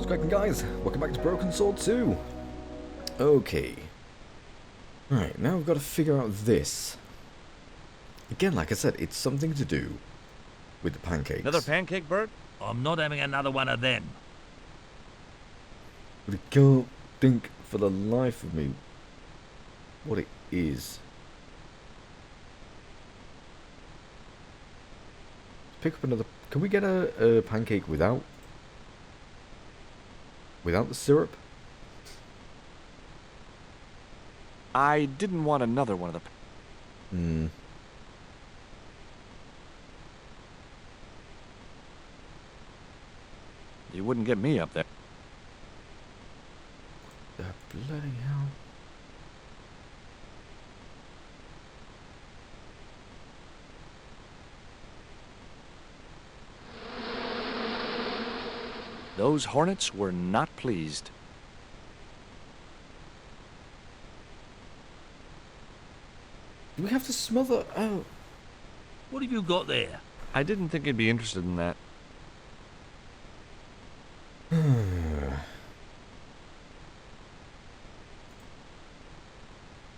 What's cracking, guys? Welcome back to Broken Sword 2. Okay. Right, now we've got to figure out this. Again, like I said, it's something to do with the pancakes. Another pancake, Bert? I'm not having another one of them. But I can't think for the life of me what it is. Pick up another... Can we get a pancake without the syrup? I didn't want another one of the... You wouldn't get me up there. The bloody hell. Those hornets were not pleased. Do we have to smother... Oh. What have you got there? I didn't think you'd be interested in that. Do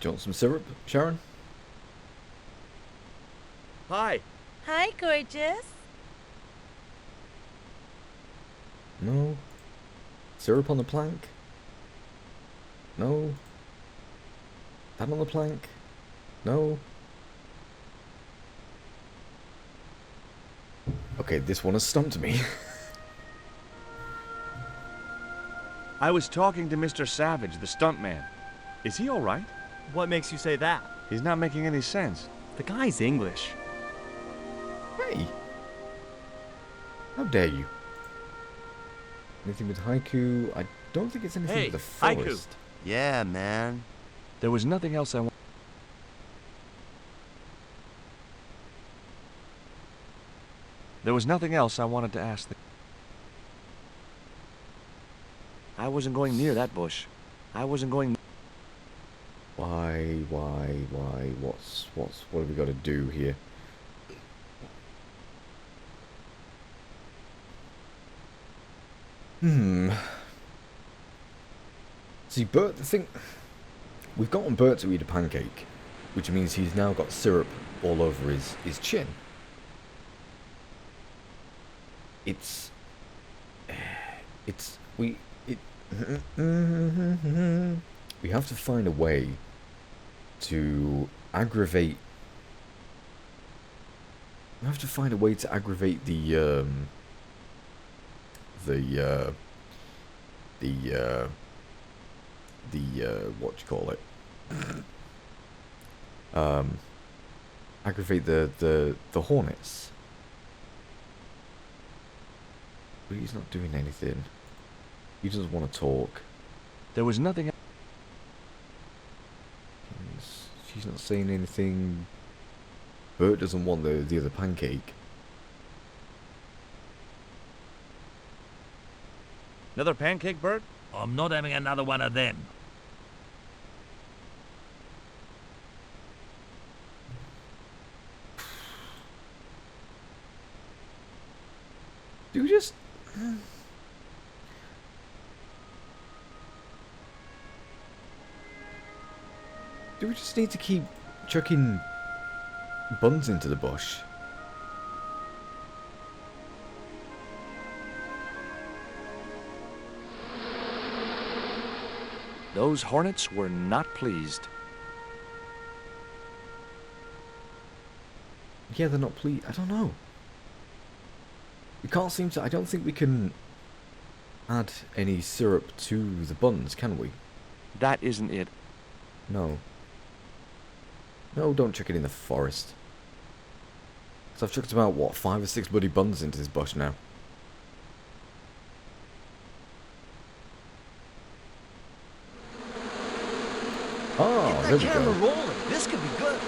you want some syrup, Sharon? Hi. Hi, gorgeous. No. Syrup on the plank? No. That on the plank? No. Okay, this one has stumped me. I was talking to Mr. Savage, the stuntman. Is he all right? What makes you say that? He's not making any sense. The guy's English. Hey! How dare you? Anything with haiku? I don't think it's anything with the forest. Haiku. Yeah, man. There was nothing else I wanted. There was nothing else I wanted to ask. I wasn't going near that bush. I wasn't going... Why? What have we got to do here? See, Bert, the thing... We've gotten Bert to eat a pancake, which means he's now got syrup all over his chin. We have to find a way to aggravate... We have to find a way to aggravate the what do you call it? Aggravate the hornets. But he's not doing anything. He doesn't want to talk. There was nothing... She's not saying anything. Bert doesn't want the other pancake. Another pancake, Bert? I'm not having another one of them. Do we just... Do we just need to keep chucking buns into the bush? Those hornets were not pleased. Yeah, they're not pleased. I don't know. We can't seem to... I don't think we can add any syrup to the buns, can we? That isn't it. No. No, don't chuck it in the forest. So I've chucked about, what, 5 or 6 bloody buns into this bush now. Oh, there we Get the camera go. rolling. This could be good.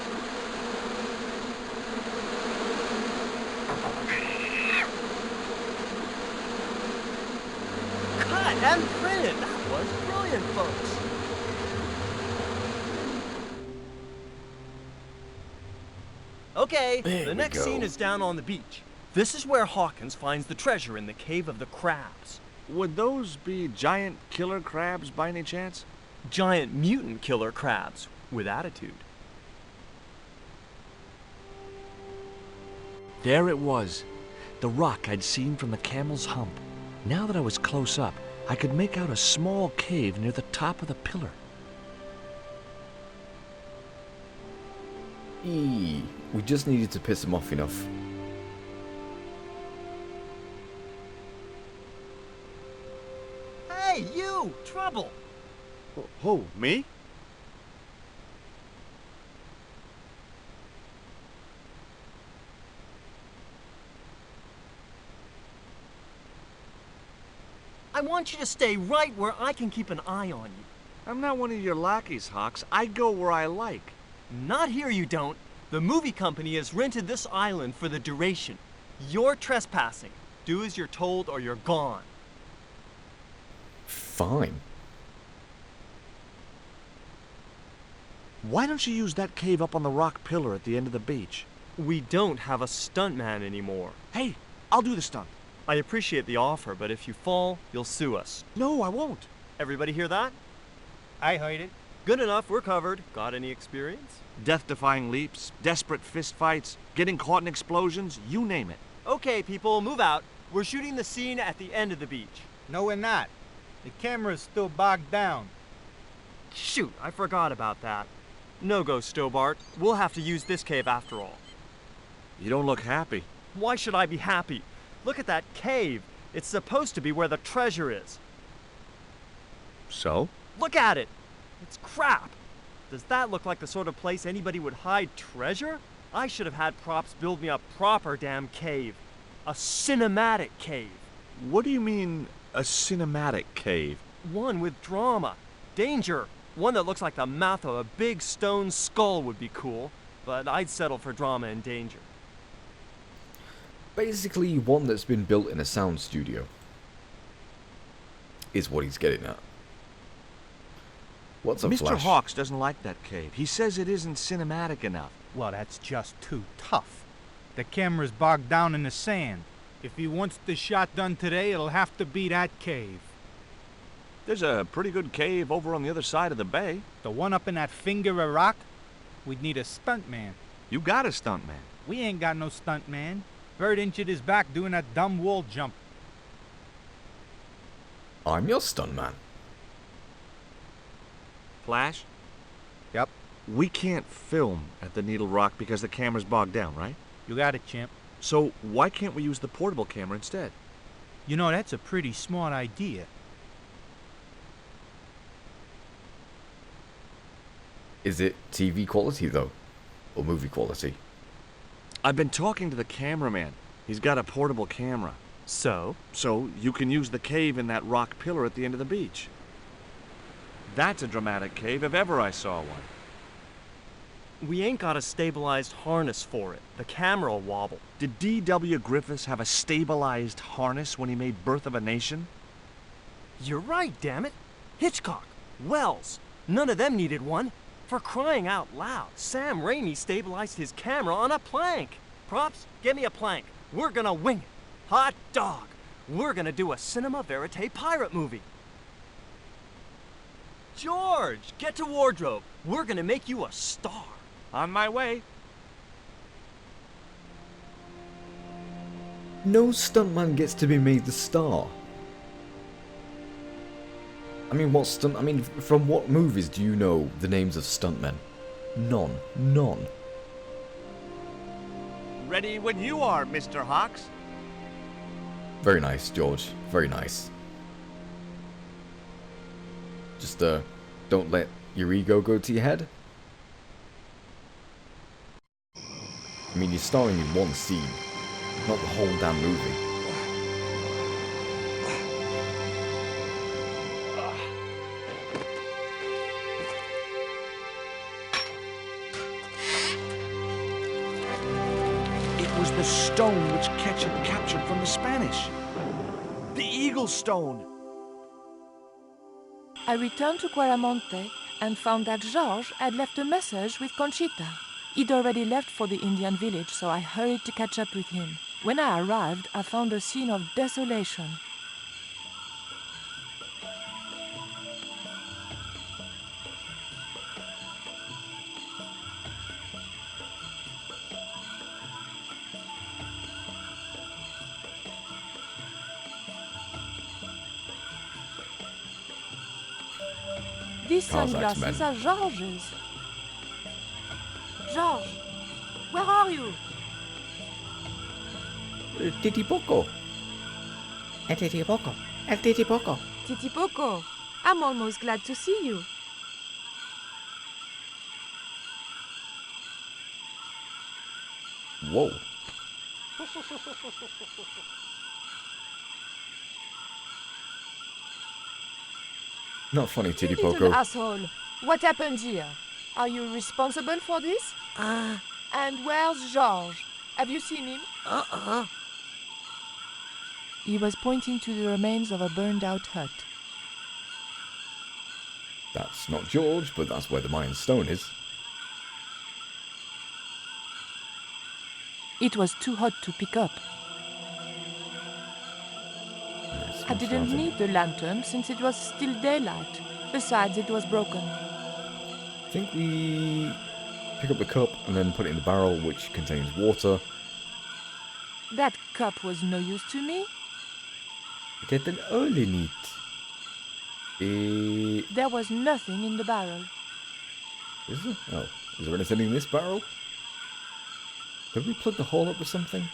Cut and printed. That was brilliant, folks. Okay, There the we next go. scene is down on the beach. This is where Hawkins finds the treasure in the Cave of the Crabs. Would those be giant killer crabs by any chance? Giant mutant killer crabs with attitude. There it was, the rock I'd seen from the camel's hump. Now that I was close up, I could make out a small cave near the top of the pillar. We just needed to piss him off enough. Hey, you! Trouble! Who, me? I want you to stay right where I can keep an eye on you. I'm not one of your lackeys, Hawks. I go where I like. Not here, you don't. The movie company has rented this island for the duration. You're trespassing. Do as you're told or you're gone. Fine. Why don't you use that cave up on the rock pillar at the end of the beach? We don't have a stuntman anymore. Hey, I'll do the stunt. I appreciate the offer, but if you fall, you'll sue us. No, I won't. Everybody hear that? I heard it. Good enough, we're covered. Got any experience? Death-defying leaps, desperate fistfights, getting caught in explosions, you name it. Okay, people, move out. We're shooting the scene at the end of the beach. No, we're not. The camera's still bogged down. Shoot, I forgot about that. No go, Stobbart. We'll have to use this cave after all. You don't look happy. Why should I be happy? Look at that cave. It's supposed to be where the treasure is. So? Look at it. It's crap. Does that look like the sort of place anybody would hide treasure? I should have had props build me a proper damn cave. A cinematic cave. What do you mean, a cinematic cave? One with drama. Danger. One that looks like the mouth of a big stone skull would be cool, but I'd settle for drama and danger. Basically, one that's been built in a sound studio. Is what he's getting at. What's up, Mr. Flash? Hawks doesn't like that cave. He says it isn't cinematic enough. Well, that's just too tough. The camera's bogged down in the sand. If he wants the shot done today, it'll have to be that cave. There's a pretty good cave over on the other side of the bay. The one up in that finger of rock? We'd need a stuntman. You got a stuntman. We ain't got no stuntman. Bird injured his back doing that dumb wall jump. I'm your stuntman. Flash? Yep. We can't film at the Needle Rock because the camera's bogged down, right? You got it, champ. So why can't we use the portable camera instead? You know, that's a pretty smart idea. Is it TV quality, though? Or movie quality? I've been talking to the cameraman. He's got a portable camera. So? So you can use the cave in that rock pillar at the end of the beach. That's a dramatic cave if ever I saw one. We ain't got a stabilized harness for it. The camera'll wobble. Did D.W. Griffiths have a stabilized harness when he made Birth of a Nation? You're right, damn it. Hitchcock, Wells, none of them needed one. For crying out loud, Sam Raimi stabilized his camera on a plank. Props, get me a plank. We're gonna wing it. Hot dog. We're gonna do a cinema verite pirate movie. George, get to wardrobe. We're gonna make you a star. On my way. No stuntman gets to be made the star. I mean, from what movies do you know the names of stuntmen? None. None. Ready when you are, Mr. Hawks. Very nice, George. Very nice. Just, don't let your ego go to your head. I mean, you're starring in one scene, not the whole damn movie. It was the stone which Ketch had captured from the Spanish. The Eagle Stone. I returned to Quaramonte and found that George had left a message with Conchita. He'd already left for the Indian village, so I hurried to catch up with him. When I arrived, I found a scene of desolation. These Kazakh sunglasses men. are George's. George, where are you? Titipoco. Titipoco. Titipoco. Titipoco, I'm almost glad to see you. Whoa. Not funny, You little Titipoco. asshole. What happened here? Are you responsible for this? And where's George? Have you seen him? He was pointing to the remains of a burned-out hut. That's not George, but that's where the Mayan stone is. It was too hot to pick up. I didn't need the lantern since it was still daylight. Besides, it was broken. I think we pick up the cup and then put it in the barrel, which contains water. That cup was no use to me. It had an hole in it. There was nothing in the barrel. Is there? Oh, is there anything in this barrel? Did we plug the hole up with something?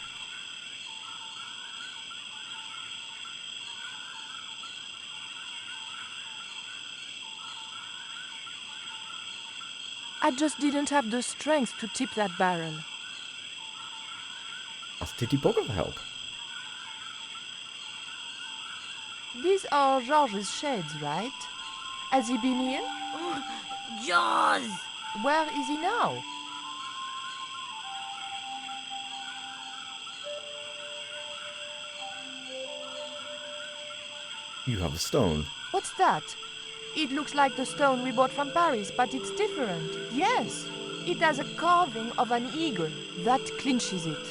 I just didn't have the strength to tip that barrel. Ask Titipoca for help. These are George's shades, right? Has he been here? Jaws! Where is he now? You have a stone. What's that? It looks like the stone we bought from Paris, but it's different. Yes, it has a carving of an eagle. That clinches it.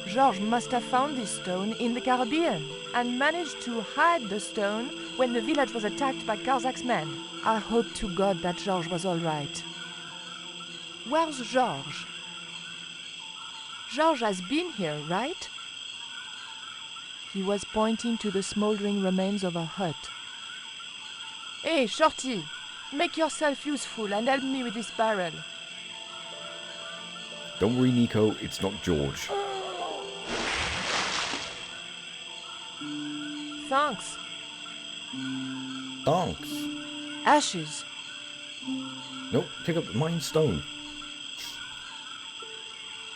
George must have found this stone in the Caribbean and managed to hide the stone when the village was attacked by Kazakh men. I hope to God that George was all right. Where's George? George has been here, right? He was pointing to the smoldering remains of a hut. Hey, Shorty, make yourself useful and help me with this barrel. Don't worry, Nico, it's not George. Thanks. Thanks. Ashes. Nope, pick up the Mayan stone.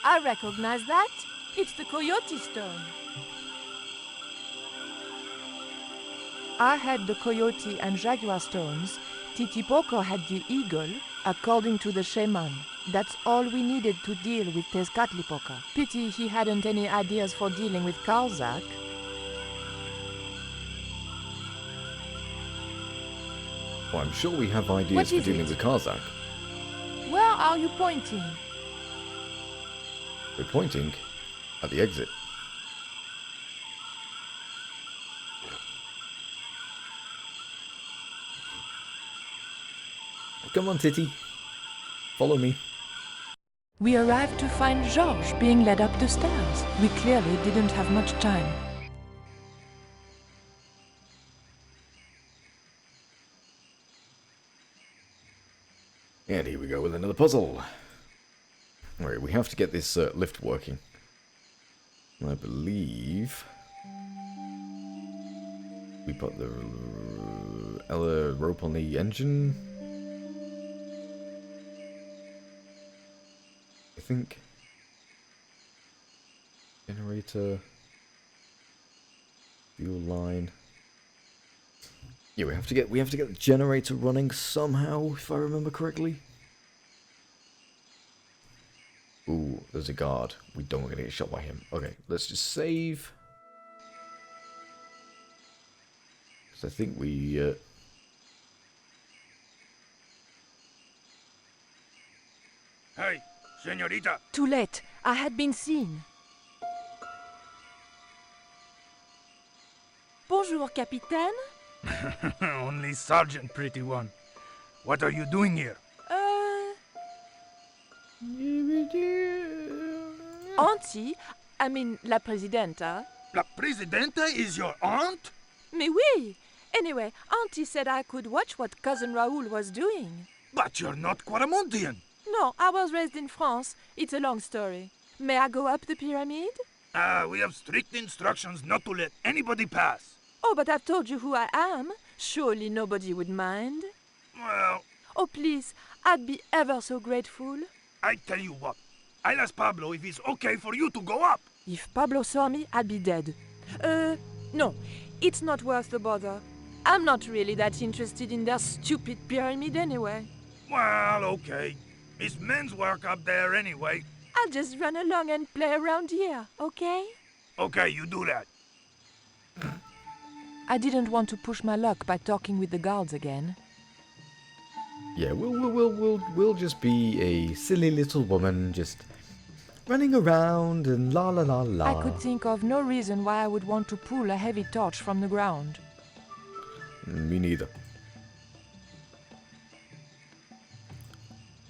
I recognize that. It's the coyote stone. I had the coyote and jaguar stones. Titipoca had the eagle, according to the shaman. That's all we needed to deal with Tezcatlipoca. Pity he hadn't any ideas for dealing with Kazakh. Well, I'm sure we have What ideas for is dealing it? with Kazakh. Where are you pointing? We're pointing at the exit. Come on, Titty. Follow me. We arrived to find George being led up the stairs. We clearly didn't have much time. And here we go with another puzzle. Alright, we have to get this lift working. I believe we put the rope on the engine. I think generator, fuel line. Yeah, we have to get the generator running somehow, if I remember correctly. Ooh, there's a guard. We don't want to get shot by him. Okay, let's just save. Because I think we... Hey, señorita. Too late. I had been seen. Bonjour, Capitaine. Only Sergeant, pretty one. What are you doing here? Auntie, I mean, la presidenta. La Presidenta is your aunt? Mais oui, Anyway, Auntie said I could watch what Cousin Raoul was doing. But you're not Quaramontian. No, I was raised in France. It's a long story. May I go up the pyramid? We have strict instructions not to let anybody pass. Oh, but I've told you who I am. Surely nobody would mind. Well, Oh, please, I'd be ever so grateful. I tell you what. I'll ask Pablo if it's okay for you to go up. If Pablo saw me, I'd be dead. No, it's not worth the bother. I'm not really that interested in their stupid pyramid anyway. Well, okay. It's men's work up there anyway. I'll just run along and play around here, okay? Okay, you do that. I didn't want to push my luck by talking with the guards again. Yeah, we'll just be a silly little woman just running around and la la la la. I could think of no reason why I would want to pull a heavy torch from the ground. Me neither.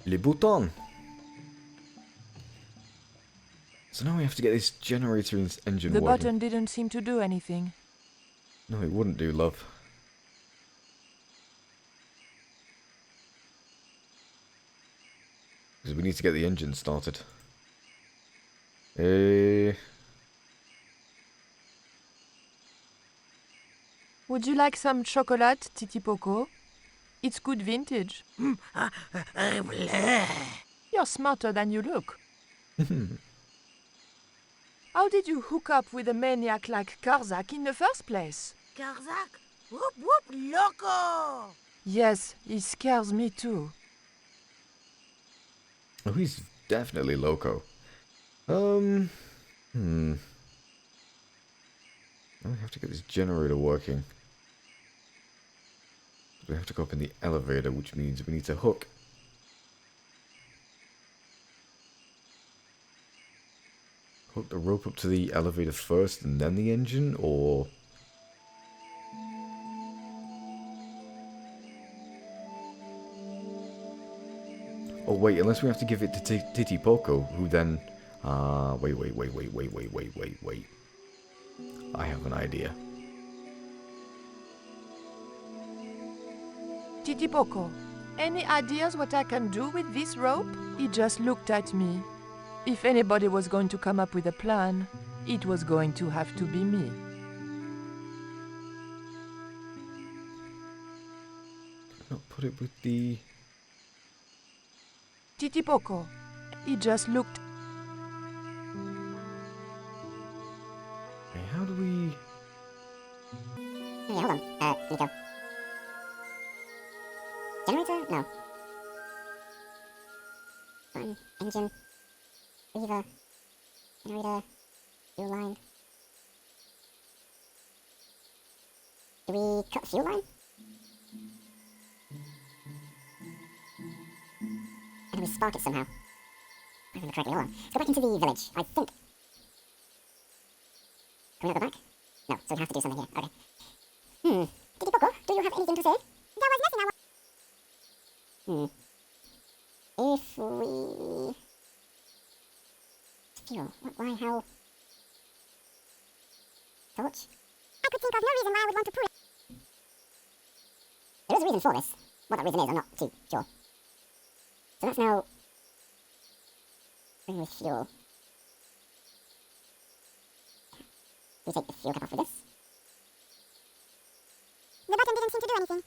Les boutons. So now we have to get this generator engine The working. button didn't seem to do anything. No, it wouldn't do, love. Because we need to get the engine started. Would you like some chocolate, Titipoco? It's good vintage. You're smarter than you look. How did you hook up with a maniac like Karzak in the first place? Karzak? Whoop whoop loco! Yes, he scares me too. Oh, he's definitely loco. Now we have to get this generator working. We have to go up in the elevator, which means we need to hook the rope up to the elevator first and then the engine, or... Oh wait, unless we have to give it to Titipoco, who then... wait. I have an idea. Titipoco, any ideas what I can do with this rope? He just looked at me. If anybody was going to come up with a plan, it was going to have to be me. Not put it with the... Titipoco, he just looked... Hey, how do we... Hey, hold on, Nico. Generator? No. Button, engine, lever, generator, fuel line. Do we cut the fuel line? And do we spark it somehow? I remember correctly, hold on. Let's go back into the village, I think. Can we not go back? No, so we have to do something here, okay. Titipoco, do you have anything to say? There was nothing I want. If we... Fuel. What, why, how... Torch? I could think of no reason why I would want to pull it. There is a reason for this. What that reason is, I'm not too sure. So that's now... Bring with fuel. We take the fuel cap off with this. The button didn't seem to do anything.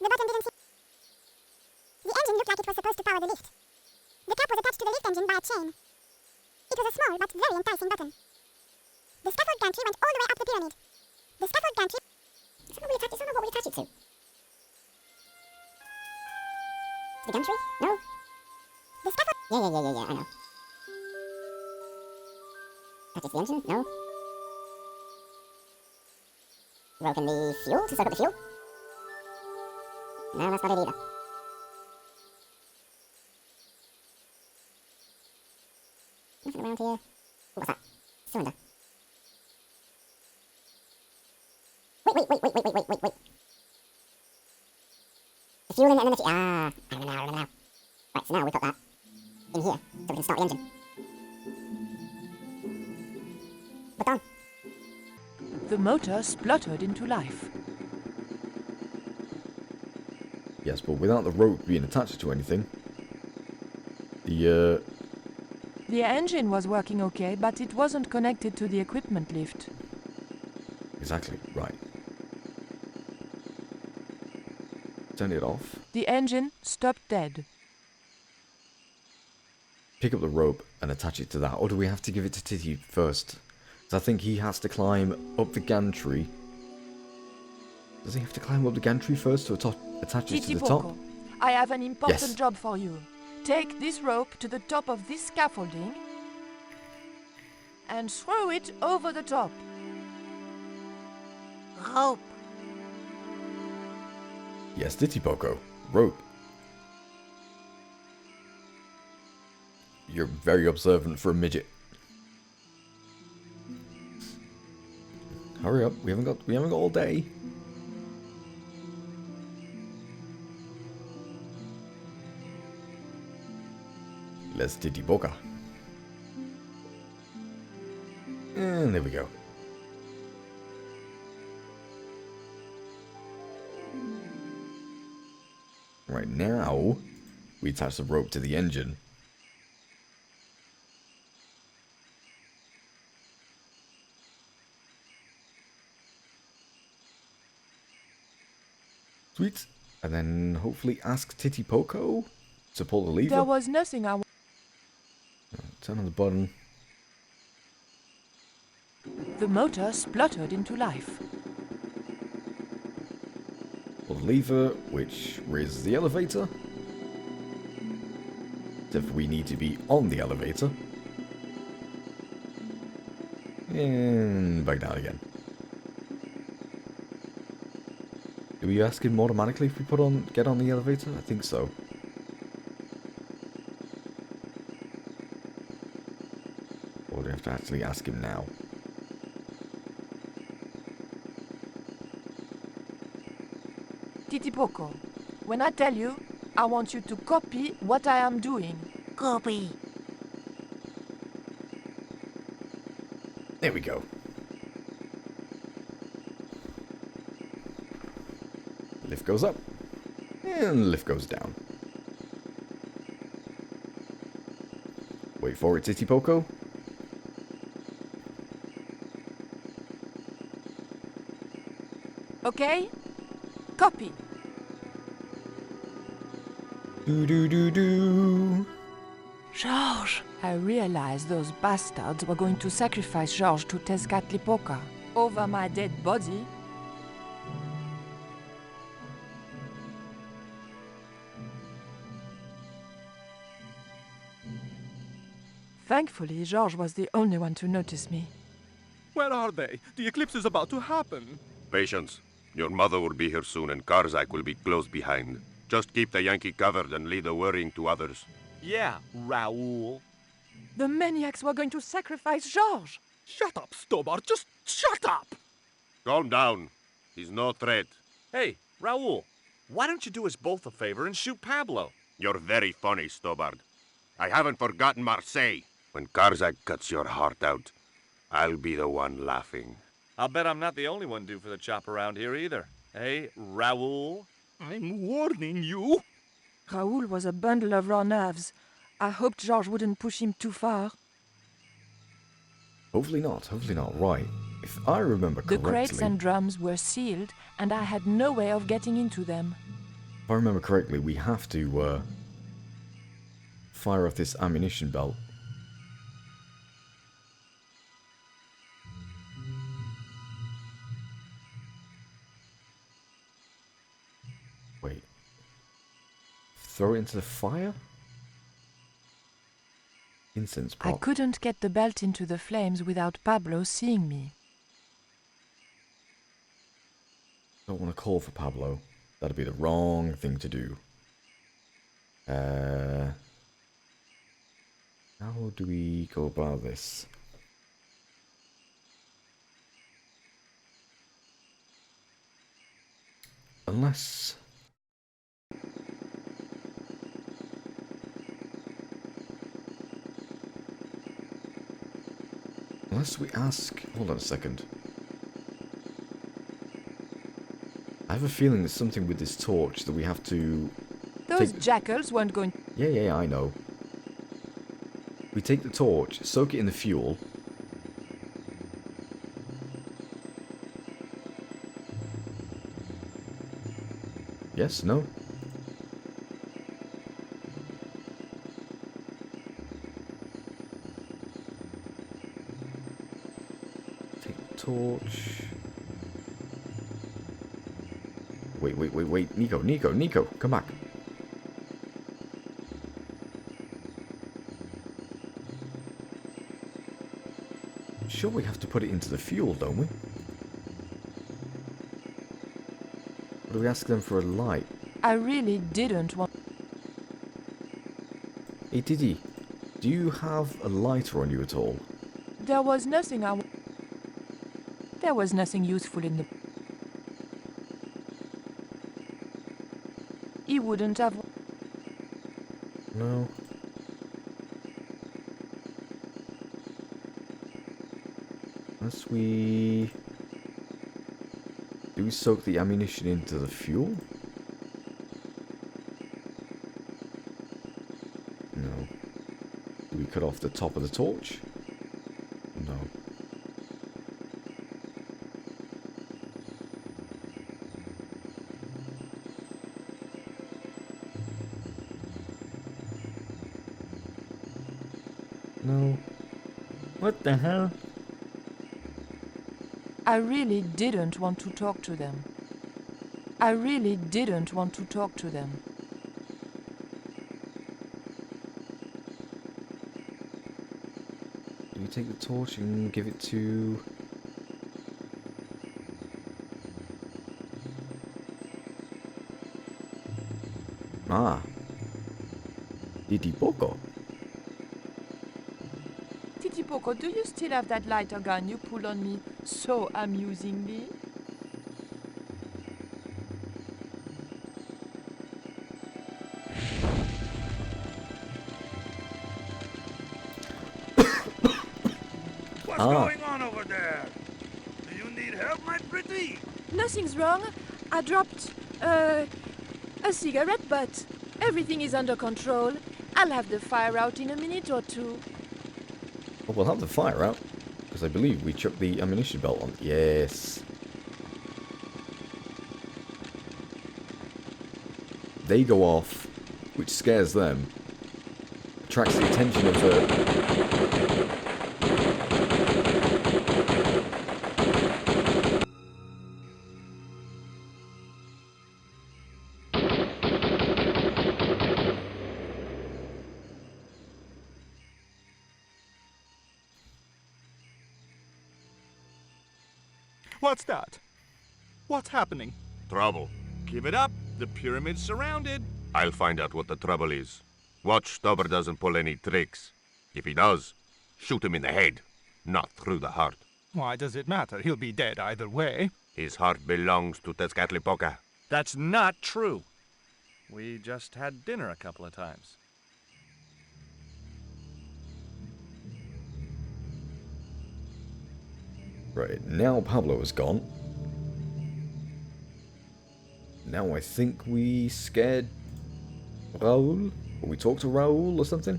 The button didn't seem... The engine looked like it was supposed to power the lift. The cap was attached to the lift engine by a chain. It was a small but very enticing button. The scaffold gantry went all the way up the pyramid. The scaffold gantry... Is that not what we attach it to? The gantry? No? The scaffold... Yeah, I know. That is the engine? No? Rope in the fuel to soak up the fuel? No, that's not it either. Nothing around here. Ooh, what's that? Cylinder. Wait. The fuel in it and then the fuel. Ah, I remember now. Right, so now we put that in here so we can start the engine. But done. The motor spluttered into life. Yes, but without the rope being attached to anything, the engine was working okay, but it wasn't connected to the equipment lift. Exactly, right. Turn it off. The engine stopped dead. Pick up the rope and attach it to that, or do we have to give it to Titty first? Because I think he has to climb up the gantry. Does he have to climb up the gantry first to attach it to the top? Tezcatlipoca, I have an important Yes. job for you. Take this rope to the top of this scaffolding and throw it over the top. Rope. Yes, Titty-Poco. Rope. You're very observant for a midget. Hurry up, we haven't got all day. Let's Titty-Poca. And there we go. Right now, we attach the rope to the engine. Sweet. And then hopefully ask Titty-Poco to pull the lever. There was nothing I Turn on the button. The motor spluttered into life. Pull the lever, which raises the elevator. Except we need to be on the elevator. And back down again. Do we ask him automatically if we get on the elevator? I think so. Or do we have to actually ask him now? Titty-Poco, when I tell you, I want you to copy what I am doing. Copy. There we go. Lift goes up. And lift goes down. Wait for it, Titty-Poco. Okay? Copy. Do. George! I realized those bastards were going to sacrifice George to Tezcatlipoca over my dead body. Thankfully, George was the only one to notice me. Where are they? The eclipse is about to happen. Patience. Your mother will be here soon and Karzak will be close behind. Just keep the Yankee covered and leave the worrying to others. Yeah, Raoul. The maniacs were going to sacrifice George! Shut up, Stobbart. Just shut up! Calm down. He's no threat. Hey, Raoul, why don't you do us both a favor and shoot Pablo? You're very funny, Stobbart. I haven't forgotten Marseille. When Karzak cuts your heart out, I'll be the one laughing. I'll bet I'm not the only one due for the chop around here either. Hey, Raoul? I'm warning you. Raoul was a bundle of raw nerves. I hoped George wouldn't push him too far. Hopefully not, right. If I remember The correctly... crates and drums were sealed, and I had no way of getting into them. If I remember correctly, we have to fire off this ammunition belt. Wait. Throw it into the fire? Incense pot. I couldn't get the belt into the flames without Pablo seeing me. Don't want to call for Pablo. That'd be the wrong thing to do. How do we go about this? Unless... Unless we ask... Hold on a second. have a feeling there's something with this torch that we have to... Those jackals weren't going... Yeah, I know. We take the torch, soak it in the fuel. Yes, no? Take the torch. Wait. Nico, come back. Sure, we have to put it into the fuel, don't we? Or do we ask them for a light? I really didn't want... Hey, Diddy, do you have a lighter on you at all? There was nothing There was nothing useful in the... He wouldn't have... No. Unless we... Do we soak the ammunition into the fuel? No. Do we cut off the top of the torch? No. No. What the hell? I really didn't want to talk to them. I really didn't want to talk to them. Do we take the torch and give it to... Ah. Tezcatlipoca. Tezcatlipoca, do you still have that lighter gun you pulled on me so amusingly? What's going on over there? Do you need help, my pretty? Nothing's wrong. I dropped a cigarette butt. Everything is under control. I'll have the fire out in a minute or two. Well, we'll have the fire out, because I believe we chucked the ammunition belt on. Yes. They go off, which scares them. Attracts the attention of the... What's that? What's happening? Trouble. Give it up. The pyramid's surrounded. I'll find out what the trouble is. Watch Stobbart doesn't pull any tricks. If he does, shoot him in the head, not through the heart. Why does it matter? He'll be dead either way. His heart belongs to Tezcatlipoca. That's not true. We just had dinner a couple of times. Right, now Pablo is gone. Now I think we scared Raul? Or we talked to Raul or something?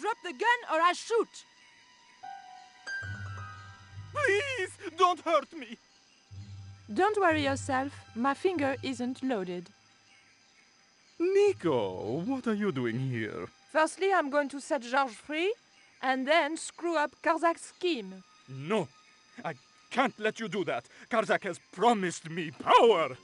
Drop the gun or I shoot! Please, don't hurt me. Don't worry yourself. My finger isn't loaded. Nico, what are you doing here? Firstly, I'm going to set George free, and then screw up Karzak's scheme. No, I can't let you do that. Karzak has promised me power.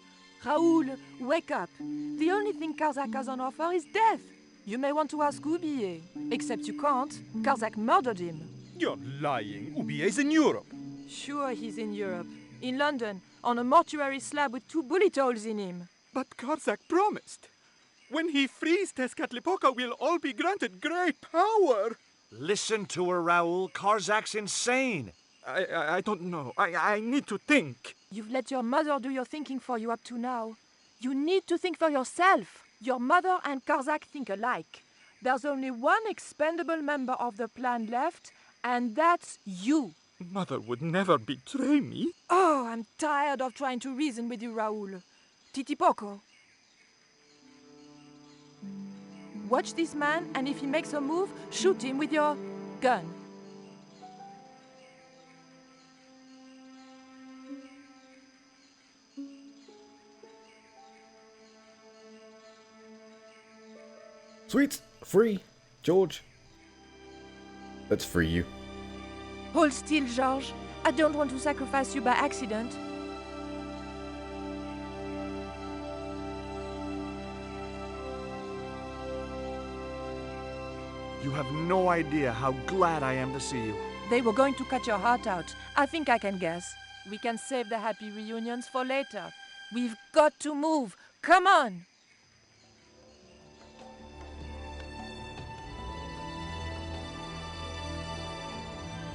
Raoul, wake up. The only thing Karzak has on offer is death. You may want to ask Oublié. Except you can't. Karzak murdered him. You're lying. Oublié's in Europe. Sure, he's in Europe. In London, on a mortuary slab with 2 bullet holes in him. But Karzak promised. When he frees Tezcatlipoca, we'll all be granted great power. Listen to her, Raoul. Karzak's insane. I don't know. I need to think. You've let your mother do your thinking for you up to now. You need to think for yourself. Your mother and Karzak think alike. There's only one expendable member of the plan left, and that's you. Mother would never betray me. Oh, I'm tired of trying to reason with you, Raoul. Titipoco. Watch this man, and if he makes a move, shoot him with your gun. Sweet! Free! George! Let's free you. Hold still, George. I don't want to sacrifice you by accident. You have no idea how glad I am to see you. They were going to cut your heart out. I think I can guess. We can save the happy reunions for later. We've got to move. Come on!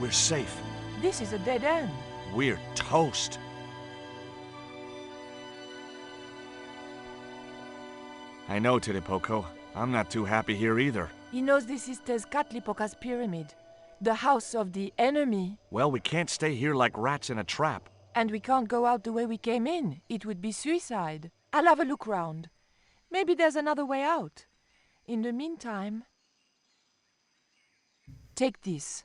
We're safe. This is a dead end. We're toast. I know, Titipoco. I'm not too happy here either. He knows this is Tezcatlipoca's pyramid, the house of the enemy. Well, we can't stay here like rats in a trap. And we can't go out the way we came in. It would be suicide. I'll have a look round. Maybe there's another way out. In the meantime... Take this.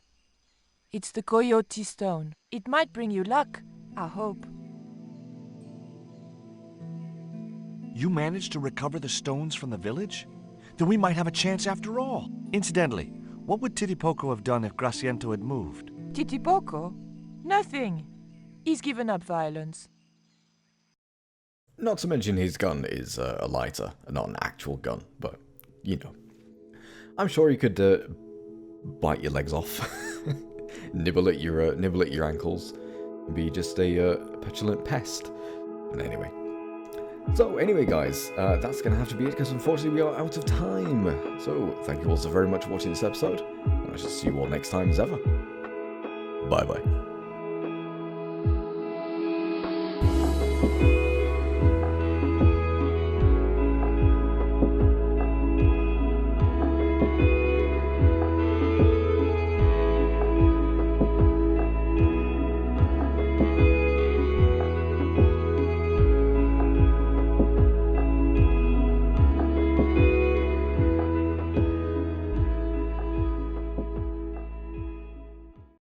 It's the Coyote Stone. It might bring you luck, I hope. You managed to recover the stones from the village? Then we might have a chance after all. Incidentally, what would Titipoco have done if Graciento had moved? Titipoco? Nothing. He's given up violence. Not to mention his gun is a lighter, not an actual gun, but, you know. I'm sure he could bite your legs off, nibble at your ankles, and be just a petulant pest. But anyway. So anyway guys, that's going to have to be it because unfortunately we are out of time. So thank you all so very much for watching this episode, and I shall see you all next time as ever. Bye bye.